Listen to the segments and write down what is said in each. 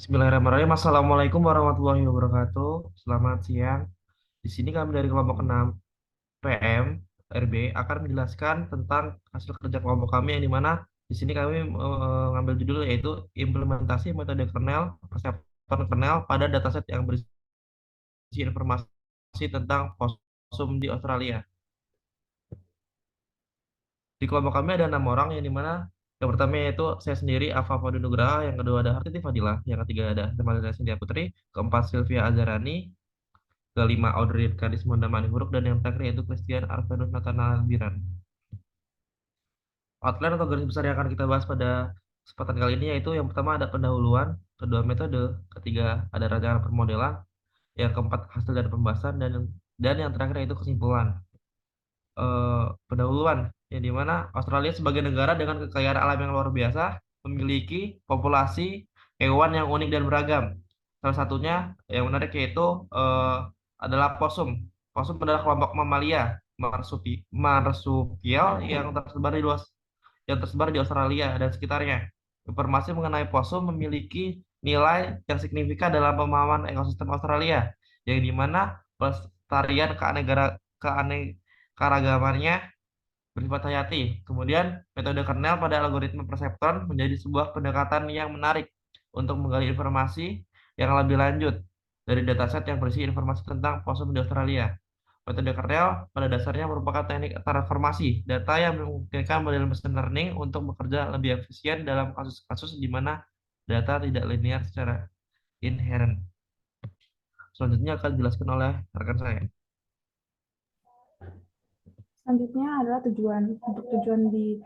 Bismillahirrahmanirrahim. Assalamualaikum warahmatullahi wabarakatuh. Selamat siang. Di sini kami dari kelompok 6 PM RB akan menjelaskan tentang hasil kerja kelompok kami yang dimana di sini kami mengambil judul yaitu implementasi metode kernel perseptron kernel pada dataset yang berisi informasi tentang possum di Australia. Di kelompok kami ada 6 orang yang dimana yang pertama yaitu saya sendiri Alfa Fadu Nugraha, yang kedua ada Hartiti Fadilah, yang ketiga ada Zamalina Cynthia Putri, keempat Sylvia Azharani, kelima Audrey Karisma Damani Huruk, dan yang terakhir yaitu Christian Arvenus Nathanael Biran. Outline atau garis besar yang akan kita bahas pada kesempatan kali ini yaitu yang pertama ada pendahuluan, kedua metode, ketiga ada rancangan permodelan, yang keempat hasil dari pembahasan, dan yang terakhir yaitu kesimpulan. Pendahuluan yang dimana Australia sebagai negara dengan kekayaan alam yang luar biasa memiliki populasi hewan yang unik dan beragam. Salah satunya yang menarik yaitu adalah possum. Possum adalah kelompok mamalia marsupial yang tersebar di Australia dan sekitarnya. Informasi mengenai possum memiliki nilai yang signifikan dalam pemahaman ekosistem Australia, yang dimana pelestarian keanekaragamannya bersifat hayati. Kemudian, metode kernel pada algoritma perseptron menjadi sebuah pendekatan yang menarik untuk menggali informasi yang lebih lanjut dari dataset yang berisi informasi tentang possum di Australia. Metode kernel pada dasarnya merupakan teknik transformasi data yang memungkinkan model machine learning untuk bekerja lebih efisien dalam kasus-kasus di mana data tidak linear secara inherent. Selanjutnya akan dijelaskan oleh rekan saya. Selanjutnya adalah tujuan. Untuk tujuan di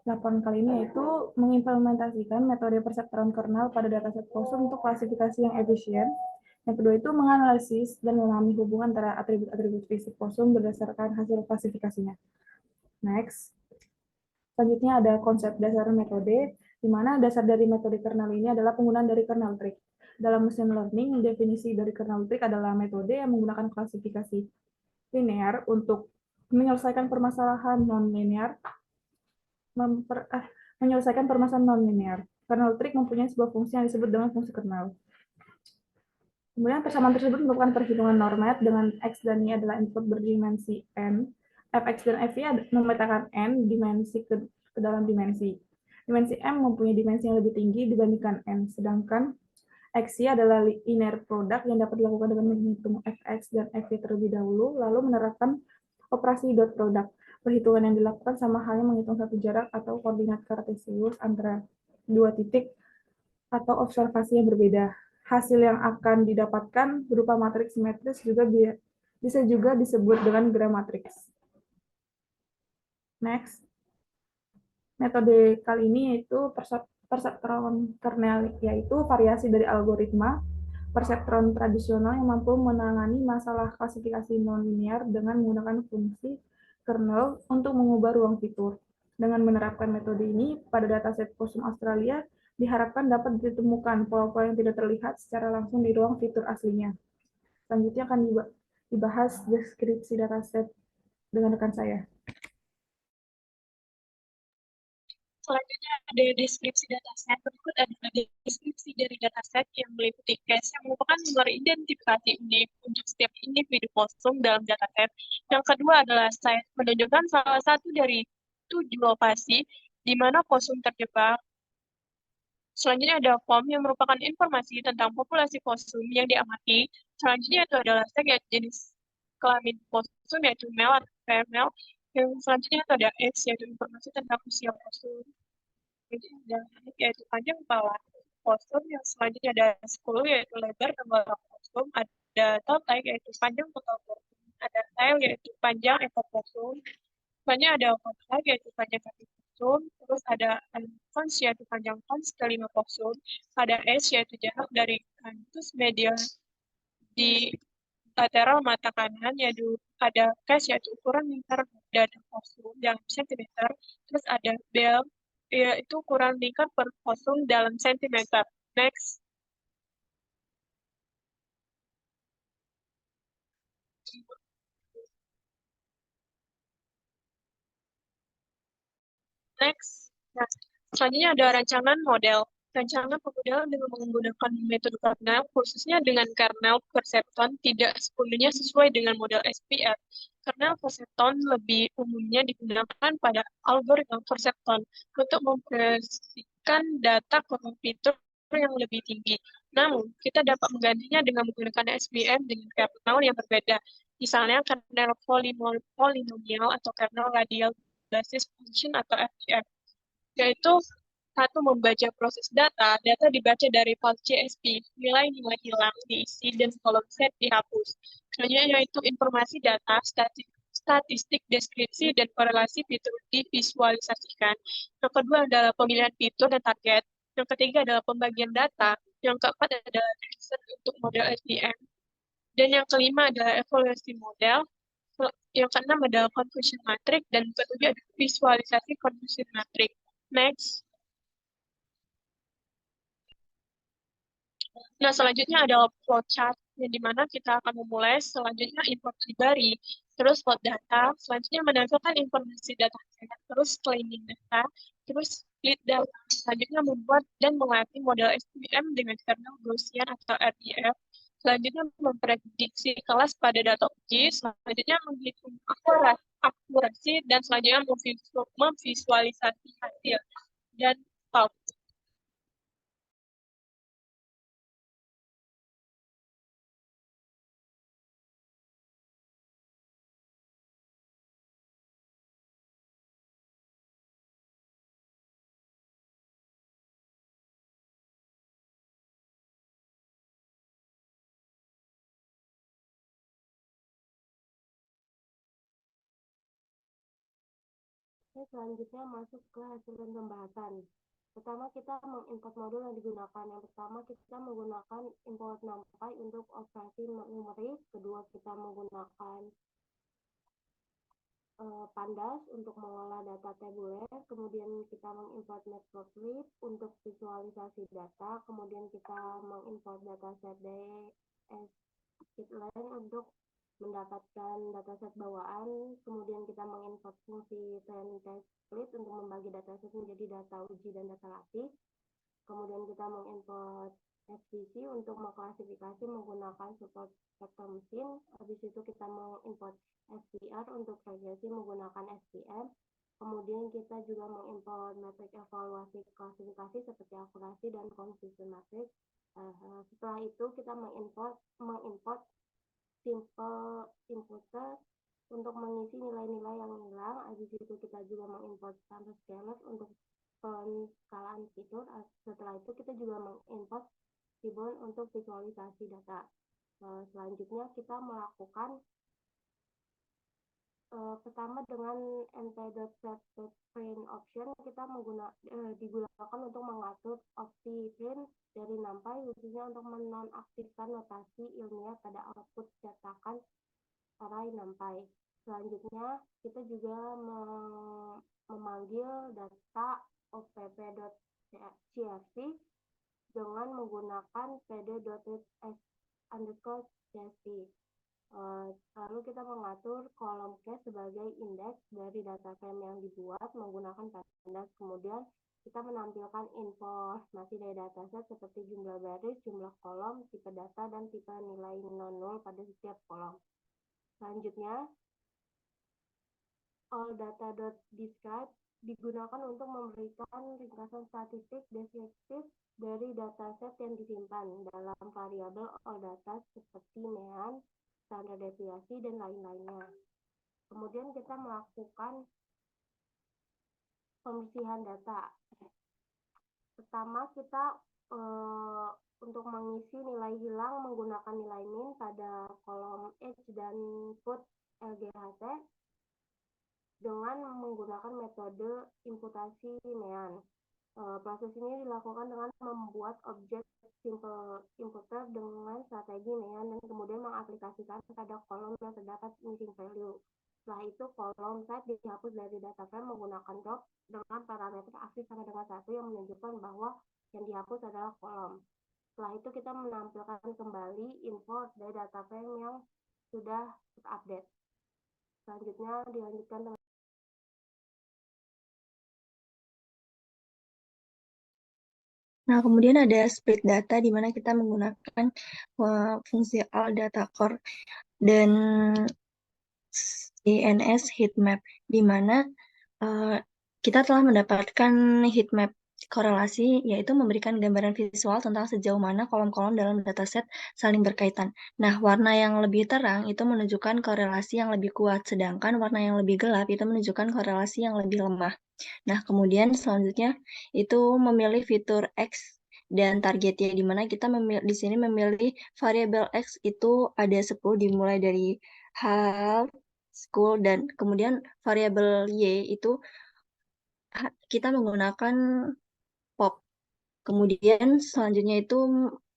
laporan kali ini yaitu mengimplementasikan metode perseptron kernel pada dataset possum untuk klasifikasi yang efisien. Yang kedua itu menganalisis dan memahami hubungan antara atribut-atribut fisik possum berdasarkan hasil klasifikasinya. Next. Selanjutnya ada konsep dasar metode, di mana dasar dari metode kernel ini adalah penggunaan dari kernel trick. Dalam machine learning, definisi dari kernel trick adalah metode yang menggunakan klasifikasi linear untuk menyelesaikan permasalahan non-linear, menyelesaikan permasalahan non-linear. Kernel trick mempunyai sebuah fungsi yang disebut dengan fungsi kernel. Kemudian persamaan tersebut merupakan perhitungan normat dengan X dan Y adalah input berdimensi N. Fx dan Fy memetakan N dimensi ke dalam dimensi. Dimensi M mempunyai dimensi yang lebih tinggi dibandingkan N, sedangkan Xy adalah linear product yang dapat dilakukan dengan menghitung Fx dan Fy terlebih dahulu, lalu menerapkan operasi dot product. Perhitungan yang dilakukan sama halnya menghitung satu jarak atau koordinat kartesius antara dua titik atau observasi yang berbeda. Hasil yang akan didapatkan berupa matriks simetris juga bisa juga disebut dengan gram matriks. Next. Metode kali ini yaitu perseptron kernel, yaitu variasi dari algoritma perseptron tradisional yang mampu menangani masalah klasifikasi nonlinear dengan menggunakan fungsi kernel untuk mengubah ruang fitur. Dengan menerapkan metode ini pada dataset possum Australia, diharapkan dapat ditemukan pola-pola yang tidak terlihat secara langsung di ruang fitur aslinya. Selanjutnya akan dibahas deskripsi dataset dengan rekan saya. Selanjutnya ada deskripsi dataset. Berikut adalah deskripsi dari dataset yang meliputi case yang merupakan nomor identifikasi unik untuk setiap individu possum dalam dataset. Yang kedua adalah size, menunjukkan salah satu dari 7 lokasi di mana possum terjebak. Selanjutnya ada form yang merupakan informasi tentang populasi possum yang diamati. Selanjutnya itu adalah sex, yaitu jenis kelamin possum, yaitu male atau female. Yang selanjutnya itu ada age, yaitu informasi tentang usia possum. Jadi ada yaitu panjang kepala possum. Yang selanjutnya ada skull, yaitu lebar tenggorok possum. Ada toe tag, yaitu panjang total possum. Ada tail, yaitu panjang ekor possum. Selanjutnya ada kontrak, yaitu panjang kaki possum. Terus ada cons, yaitu panjang cons kelima possum. Ada S, yaitu jarak dari canthus medial di lateral mata kanan, yaitu ada case, yaitu ukuran lingkar dada possum dalam sentimeter. Terus ada bell, yaitu ukuran lingkar per possum dalam sentimeter. Next. Next. Nah, selanjutnya ada rancangan model. Rancangan pemodelan dengan menggunakan metode kernel, khususnya dengan kernel Perceptron, tidak sepenuhnya sesuai dengan model SPR. Kernel Perceptron lebih umumnya digunakan pada algoritma Perceptron untuk memprediksikan data fitur yang lebih tinggi. Namun, kita dapat menggantinya dengan menggunakan SVM dengan kernel yang berbeda. Misalnya, kernel polinomial atau kernel radial basis function atau FBF, yaitu satu, membaca proses data. Data dibaca dari file CSV, nilai-nilai hilang diisi, dan kolom set dihapus. Selanjutnya yaitu informasi data, statistik, deskripsi, dan korelasi fitur divisualisasikan. Yang kedua adalah pemilihan fitur dan target. Yang ketiga adalah pembagian data. Yang keempat adalah research untuk model SVM. Dan yang kelima adalah evaluasi model. Yang keenam adalah confusion matrix, dan ketujuh adalah visualisasi confusion matrix. Next. Nah, selanjutnya adalah flowchart, yang dimana kita akan memulai selanjutnya import library, terus plot data, selanjutnya menampilkan informasi data, terus cleaning data, terus split data, selanjutnya membuat dan melatih model SVM dengan kernel Gaussian atau RDF, selanjutnya memprediksi kelas pada data uji, selanjutnya menghitung akurasi, dan selanjutnya memvisualisasi hasil. Dan stop. Oke, selanjutnya masuk ke hasil dan pembahasan. Pertama, kita mengimport modul yang digunakan. Yang pertama, kita menggunakan import NumPy untuk operasi numerik. Kedua, kita menggunakan Pandas untuk mengolah data tabuler. Kemudian kita mengimport Matplotlib untuk visualisasi data. Kemudian kita mengimport dataset DSKitLearn untuk mendapatkan dataset bawaan. Kemudian kita mengimport fungsi TestSplit untuk membagi dataset menjadi data uji dan data latih. Kemudian kita mengimport SVC untuk mengklasifikasi menggunakan support vector mesin. Habis itu kita mengimport SPR untuk regresi menggunakan SPM. Kemudian kita juga mengimport metrik evaluasi klasifikasi seperti akurasi dan confusion matrix. Setelah itu kita mengimport simple inputer untuk mengisi nilai-nilai yang hilang. Habis itu kita juga mengimport standard scalar untuk penskalaan fitur. Setelah itu kita juga mengimport Seaborn untuk visualisasi data. Selanjutnya kita melakukan pertama dengan np.setPrint option kita digunakan untuk mengatur opti print dari NumPy khususnya untuk menonaktifkan notasi ilmiah pada output cetakan array NumPy. Selanjutnya kita juga memanggil data opp.crc dengan menggunakan pd.read_csv. Lalu kita mengatur kolom case sebagai indeks dari data frame yang dibuat menggunakan pandas. Kemudian kita menampilkan informasi dari dataset seperti jumlah baris, jumlah kolom, tipe data, dan tipe nilai non-null pada setiap kolom. Selanjutnya, alldata.describe digunakan untuk memberikan ringkasan statistik deskriptif dari dataset yang disimpan dalam variabel alldata seperti mean, standar deviasi, dan lain-lainnya. Kemudian kita melakukan pembersihan data. Pertama, kita untuk mengisi nilai hilang menggunakan nilai min pada kolom H dan put LGHT dengan menggunakan metode imputasi mean. Proses ini dilakukan dengan membuat objek simple inputer dengan strategi mean dan kemudian mengaplikasikan pada kolom yang terdapat missing value. Setelah itu kolom set dihapus dari data frame menggunakan drop dengan parameter aktif sama dengan 1 yang menunjukkan bahwa yang dihapus adalah kolom. Setelah itu kita menampilkan kembali info dari data frame yang sudah terupdate. Selanjutnya dilanjutkan dengan Nah, kemudian ada split data di mana kita menggunakan fungsi all data core dan CNS heatmap, di mana kita telah mendapatkan heatmap korelasi, yaitu memberikan gambaran visual tentang sejauh mana kolom-kolom dalam dataset saling berkaitan. Nah, warna yang lebih terang itu menunjukkan korelasi yang lebih kuat, sedangkan warna yang lebih gelap itu menunjukkan korelasi yang lebih lemah. Nah, kemudian selanjutnya itu memilih fitur X dan targetnya, di mana kita di sini memilih variabel X itu ada 10 dimulai dari half, school, dan kemudian variabel Y itu kita menggunakan pop. Kemudian selanjutnya itu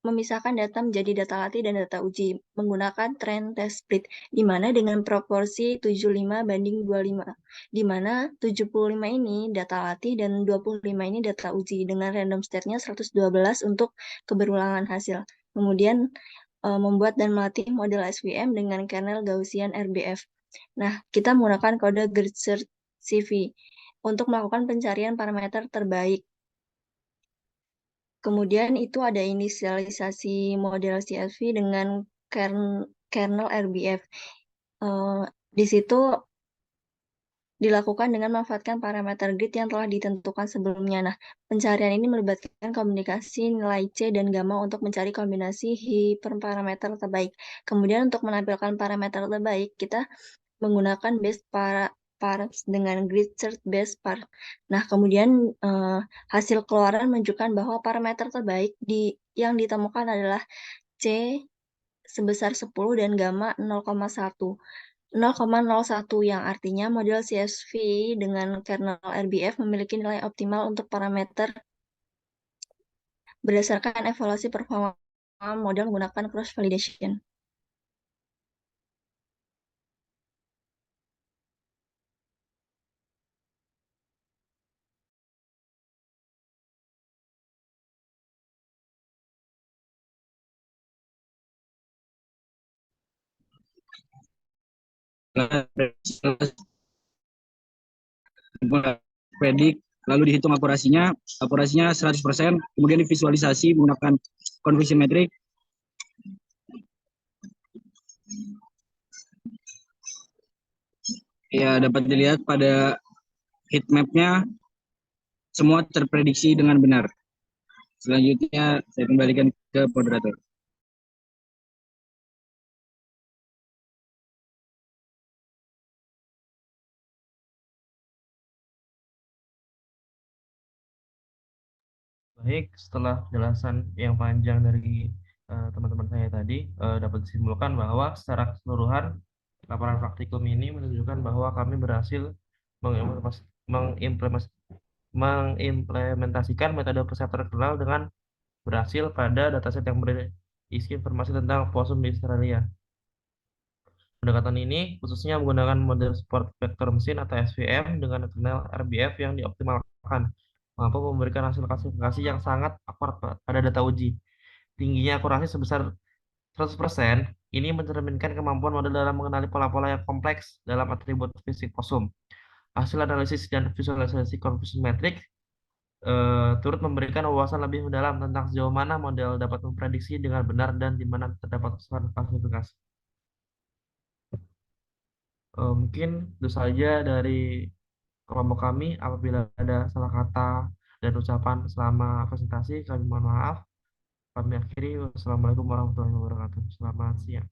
memisahkan data menjadi data latih dan data uji menggunakan trend test split, di mana dengan proporsi 75:25, di mana 75 ini data latih dan 25 ini data uji dengan random state-nya 112 untuk keberulangan hasil. Kemudian membuat dan melatih model SVM dengan kernel Gaussian RBF. Nah, kita menggunakan kode grid search CV untuk melakukan pencarian parameter terbaik. Kemudian itu ada inisialisasi model CSV dengan kernel RBF. Di situ dilakukan dengan memanfaatkan parameter grid yang telah ditentukan sebelumnya. Nah, pencarian ini melibatkan kombinasi nilai C dan gamma untuk mencari kombinasi hiperparameter terbaik. Kemudian untuk menampilkan parameter terbaik, kita menggunakan base params dengan grid search base par. Nah, kemudian hasil keluaran menunjukkan bahwa parameter terbaik yang ditemukan adalah C sebesar 10 dan gamma 0,1. 0,01 yang artinya model CSV dengan kernel RBF memiliki nilai optimal untuk parameter berdasarkan evaluasi performa model menggunakan cross validation. Predik, lalu dihitung akurasinya 100%, kemudian divisualisasi menggunakan confusion metric. Ya, dapat dilihat pada heat map-nya semua terprediksi dengan benar. Selanjutnya saya kembalikan ke moderator. Baik, setelah penjelasan yang panjang dari teman-teman saya tadi, dapat disimpulkan bahwa secara keseluruhan laporan praktikum ini menunjukkan bahwa kami berhasil mengimplementasikan metode perseptor kernel dengan berhasil pada dataset yang berisi informasi tentang possum di Australia. Pendekatan ini khususnya menggunakan model support vektor mesin atau SVM dengan kernel RBF yang dioptimalkan, mampu memberikan hasil klasifikasi yang sangat akurat pada data uji. Tingginya akurasi sebesar 100% ini mencerminkan kemampuan model dalam mengenali pola-pola yang kompleks dalam atribut fisik possum. Hasil analisis dan visualisasi confusion metric turut memberikan wawasan lebih mendalam tentang sejauh mana model dapat memprediksi dengan benar dan di mana terdapat kesalahan klasifikasi. Mungkin itu saja dari kelompok kami. Apabila ada salah kata dan ucapan selama presentasi, kami mohon maaf. Kami akhiri. Wassalamualaikum warahmatullahi wabarakatuh. Selamat siang.